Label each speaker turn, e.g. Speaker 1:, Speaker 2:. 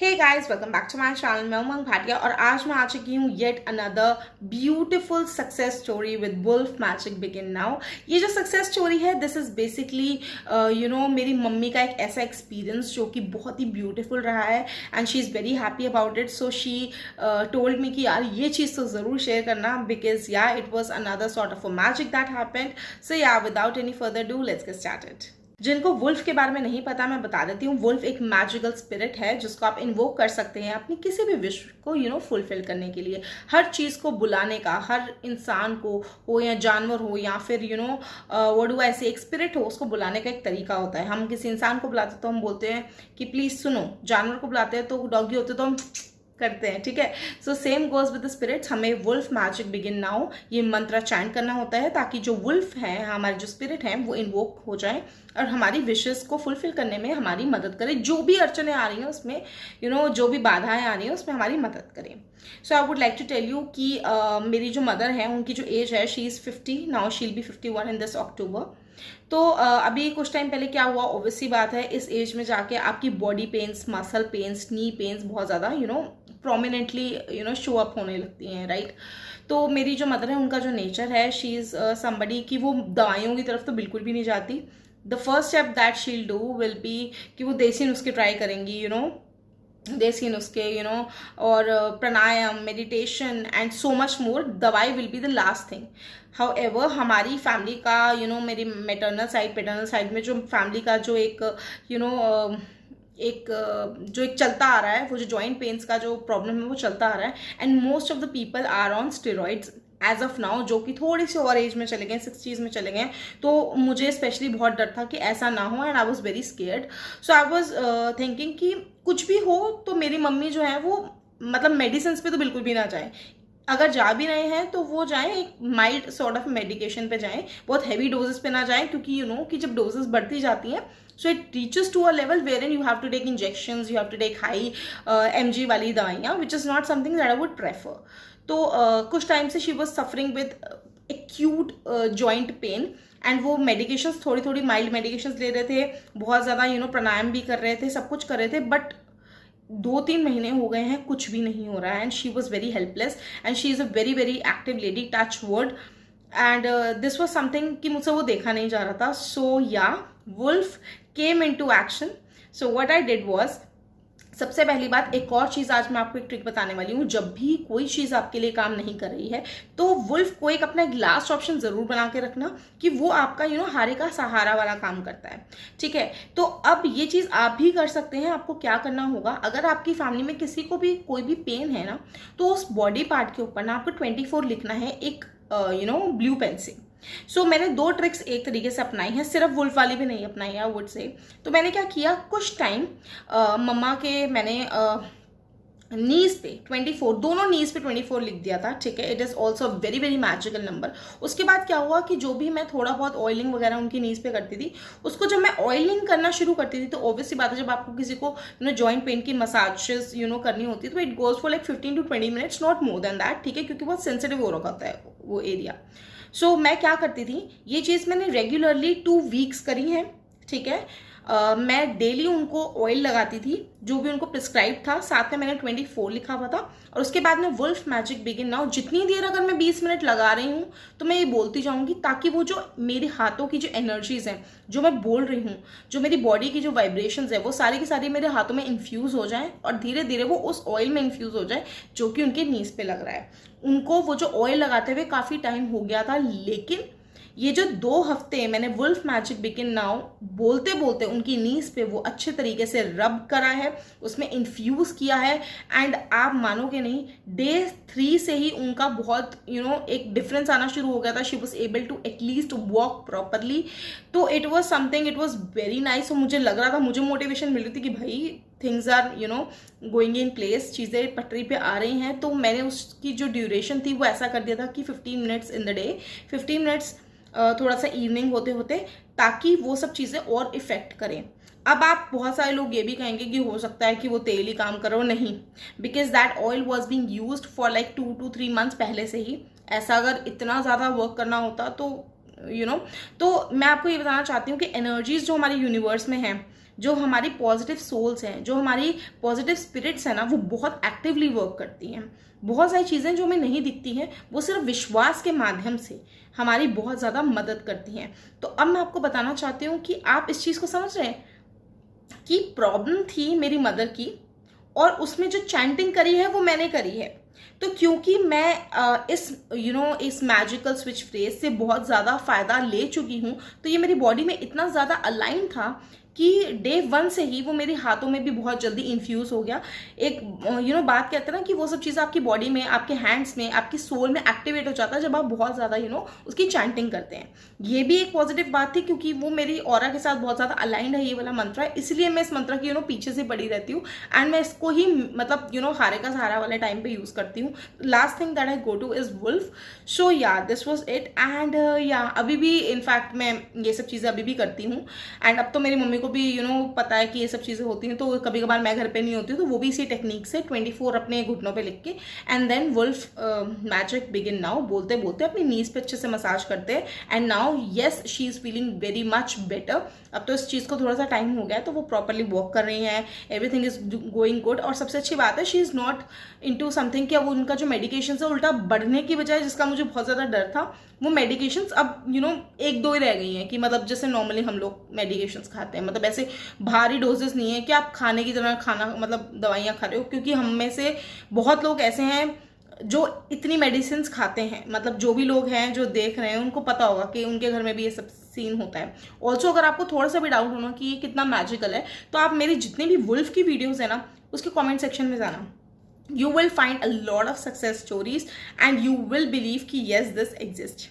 Speaker 1: Hey guys, welcome back to my channel. मैं उमंग भाटिया और आज मैं आ चुकी हूँ yet another beautiful success story with wolf magic begin now. ये जो सक्सेस स्टोरी है, दिस इज बेसिकली मेरी मम्मी का एक ऐसा एक्सपीरियंस जो कि बहुत ही ब्यूटीफुल रहा है and she is very happy about it. So she told me कि यार ये चीज़ तो ज़रूर शेयर करना, because yeah it was another sort of a magic that happened. So yeah without any further do, let's get started. जिनको wolf के बारे में नहीं पता, मैं बता देती हूँ। वुल्फ एक मैजिकल स्पिरिट है जिसको आप इन्वोक कर सकते हैं अपनी किसी भी विश को फुलफिल करने के लिए। हर चीज़ को बुलाने का, हर इंसान को हो या जानवर हो या फिर व्हाट डू आई से, एक स्पिरिट हो, उसको बुलाने का एक तरीका होता है। हम किसी इंसान को बुलाते तो हम बोलते हैं कि प्लीज़ सुनो, जानवर को बुलाते हैं तो डॉगी होते तो हम करते हैं, ठीक है। So same goes with the spirits. हमें वुल्फ मैजिक बिगिन नाउ ये मंत्र चैंट करना होता है ताकि जो वुल्फ है, हमारे जो स्पिरिट हैं, वो इन्वोक हो जाए और हमारी विशेस को फुलफिल करने में हमारी मदद करे। जो भी अड़चने आ रही हैं उसमें जो भी बाधाएं आ रही हैं उसमें हमारी मदद करें। So I would like to tell you कि मेरी जो मदर है, उनकी जो एज है, she is 50 now, she will be 51 in this October. तो अभी कुछ टाइम पहले क्या हुआ, ऑब्वियसली बात है, इस एज में जाके आपकी बॉडी पेन्स, मसल पेन्स, नी पेन्स बहुत ज़्यादा प्रोमिनेंटली शो अप होने लगती हैं, राइट। तो मेरी जो मदर है, उनका जो नेचर है, शी इज़ समबडी कि वो दवाइयों की तरफ तो बिल्कुल भी नहीं जाती। The first step that she'll do will be कि वो देसी नुस्खे ट्राई करेंगी, देसी नुस्खे, और pranayama, meditation and so much more. दवाई will be the last thing. However हमारी फैमिली का मेरी मेटरनल साइड, पेटर्नल साइड में जो फैमिली का जो एक चलता आ रहा है, वो जो जॉइंट पेन्स का जो प्रॉब्लम है वो चलता आ रहा है। And most of the people are on steroids as of now, जो कि थोड़ी सी और एज में चले गए, 60s में चले गए। तो मुझे स्पेशली बहुत डर था कि ऐसा ना हो and I was very scared. So I was thinking कि कुछ भी हो तो मेरी मम्मी जो है वो मेडिसिन पे तो बिल्कुल भी ना जाए। अगर जा भी रहे हैं तो वो जाएं एक माइल्ड सॉर्ट ऑफ मेडिकेशन पे जाएं, बहुत हैवी डोजेस पे ना जाएं, क्योंकि कि जब डोजेस बढ़ती जाती हैं, so it reaches to a level where in you have to take injections, you have to take high mg वाली दवाइयाँ, which is not something that I would prefer. तो कुछ टाइम से she was suffering with acute joint pain and वो medications, थोड़ी थोड़ी mild medications ले रहे थे, बहुत ज़्यादा प्राणायाम भी कर रहे थे, सब कुछ कर रहे थे, बट 2-3 महीने हो गए हैं, कुछ भी नहीं हो रहा है। And she was very helpless and she is a very very active lady, touch word. And this was something कि मुझसे वो देखा नहीं जा रहा था। So yeah wolf came into action. So what I did was, सबसे पहली बात, एक और चीज़ आज मैं आपको एक ट्रिक बताने वाली हूँ। जब भी कोई चीज़ आपके लिए काम नहीं कर रही है तो वुल्फ को एक अपना एक लास्ट ऑप्शन ज़रूर बना के रखना कि वो आपका हारे का सहारा वाला काम करता है, ठीक है। तो अब ये चीज़ आप भी कर सकते हैं। आपको क्या करना होगा, अगर आपकी फैमिली में किसी को भी कोई भी पेन है ना, तो उस बॉडी पार्ट के ऊपर ना आपको 24 लिखना है एक ब्लू पेन से। सो मैंने 2 ट्रिक्स एक तरीके से अपनाई हैं, सिर्फ वुल्फ वाली भी नहीं अपनाई है, वुड से। तो मैंने क्या किया, कुछ टाइम मम्मा के मैंने नीज पे 24, दोनों नीज पे 24 लिख दिया था, ठीक है। It is also very very magical number. उसके बाद क्या हुआ कि जो भी मैं थोड़ा बहुत ऑयलिंग वगैरह उनकी नीज पे करती थी, उसको जब मैं ऑयलिंग करना शुरू करती थी, तो ऑब्वियसली बात है, जब आपको किसी को जॉइंट पेन की मसाजेस करनी होती है, तो it goes for like 15 to 20 minutes, not more than that, ठीक है, क्योंकि बहुत सेंसिटिव हो रखा होता है वो एरिया। सो मैं क्या करती थी, ये चीज़ मैंने रेगुलरली 2 वीक्स करी है, ठीक है। मैं डेली उनको ऑयल लगाती थी, जो भी उनको प्रिस्क्राइब था, साथ में मैंने 24 लिखा हुआ था। और उसके बाद में वुल्फ मैजिक बिगिन नाउ, जितनी देर अगर मैं 20 मिनट लगा रही हूँ तो मैं ये बोलती जाऊँगी, ताकि वो जो मेरे हाथों की जो एनर्जीज हैं, जो मैं बोल रही हूँ, जो मेरी बॉडी की जो वाइब्रेशंस है, वो सारी की सारी मेरे हाथों में इन्फ्यूज़ हो जाए और धीरे धीरे वो उस ऑयल में इन्फ्यूज़ हो जाए जो कि उनके नीज पे लग रहा है। उनको वो जो ऑयल लगाते हुए काफ़ी टाइम हो गया था, लेकिन ये जो 2 हफ्ते मैंने वुल्फ मैजिक बिगिन नाउ बोलते बोलते उनकी नीज पे वो अच्छे तरीके से रब करा है, उसमें इन्फ्यूज़ किया है। एंड आप मानोगे नहीं, डे 3 से ही उनका बहुत एक डिफरेंस आना शुरू हो गया था। She was able to at least walk properly. तो it was something, it was very nice. और मुझे लग रहा था, मुझे मोटिवेशन मिल रही थी कि भाई things are going in place, चीज़ें पटरी पे आ रही हैं। तो मैंने उसकी जो ड्यूरेशन थी वो ऐसा कर दिया था कि 15 minutes in the day, 15 minutes थोड़ा सा इवनिंग होते होते, ताकि वो सब चीज़ें और इफेक्ट करें। अब आप बहुत सारे लोग ये भी कहेंगे कि हो सकता है कि वो तेल ही काम करो, नहीं, because that oil was being use for like 2 to 3 months पहले से ही। ऐसा अगर इतना ज़्यादा वर्क करना होता तो तो मैं आपको ये बताना चाहती हूँ कि एनर्जीज जो हमारे यूनिवर्स में हैं, जो हमारी पॉजिटिव सोल्स हैं, जो हमारी पॉजिटिव स्पिरिट्स हैं ना, वो बहुत एक्टिवली वर्क करती हैं। बहुत सारी चीज़ें जो हमें नहीं दिखती हैं वो सिर्फ विश्वास के माध्यम से हमारी बहुत ज़्यादा मदद करती हैं। तो अब मैं आपको बताना चाहती हूँ कि आप इस चीज़ को समझ रहे हैं कि प्रॉब्लम थी मेरी मदर की, और उसमें जो चैंटिंग करी है वो मैंने करी है। तो क्योंकि मैं इस मैजिकल स्विच फ्रेज से बहुत ज़्यादा फ़ायदा ले चुकी हूँ, तो ये मेरी बॉडी में इतना ज़्यादा अलाइन था कि डे 1 से ही वो मेरे हाथों में भी बहुत जल्दी इन्फ्यूज़ हो गया। एक बात कहते हैं ना कि वो सब चीज़ें आपकी बॉडी में, आपके हैंड्स में, आपकी सोल में एक्टिवेट हो जाता है जब आप बहुत ज़्यादा उसकी चैंटिंग करते हैं। ये भी एक पॉजिटिव बात थी क्योंकि वो मेरी ऑरा के साथ बहुत ज़्यादा अलाइंड है, ये वाला मंत्र है, इसलिए मैं इस मंत्र की पीछे से पड़ी रहती हूँ एंड मैं इसको ही मतलब हारे का सहारा वाले टाइम पे यूज़ करती हूँ। Last thing that I go to is wolf. So yeah this was it and या अभी भी इनफैक्ट मैं ये सब चीज़ें अभी भी करती हूँ एंड अब तो मेरी मम्मी को भी पता है कि ये सब चीज़ें होती हैं, तो कभी कभार मैं घर पे नहीं होती हूँ तो वो भी इसी टेक्निक से 24 अपने घुटनों पे लिख के and then wolf magic begin now बोलते बोलते अपनी नीज पे अच्छे से मसाज करते हैं and now yes she is feeling very much better. अब तो इस चीज़ को थोड़ा सा टाइम हो गया है तो वो प्रॉपरली वॉक कर रही हैं, एवरीथिंग इज गोइंग गुड। और सबसे अच्छी बात है she is not into something कि अब उनका जो मेडिकेशन है उल्टा बढ़ने की बजाय, जिसका मुझे बहुत ज़्यादा डर था, वो मेडिकेशंस अब 1-2 ही रह गई हैं कि मतलब जैसे नॉर्मली हम लोग मेडिकेशंस खाते हैं, मतलब ऐसे भारी डोजेस नहीं है कि आप खाने की तरह खाना मतलब दवाइयाँ खा रहे हो। क्योंकि हम में से बहुत लोग ऐसे हैं जो इतनी मेडिसिन खाते हैं, मतलब जो भी लोग हैं जो देख रहे हैं उनको पता होगा कि उनके घर में भी ये सब सीन होता है। ऑल्सो अगर आपको थोड़ा सा भी डाउट होना कि ये कितना मैजिकल है तो आप मेरी जितनी भी वुल्फ की वीडियोस है ना उसके कमेंट सेक्शन में जाना, you will find a lot of success stories and you will believe कि yes this exists।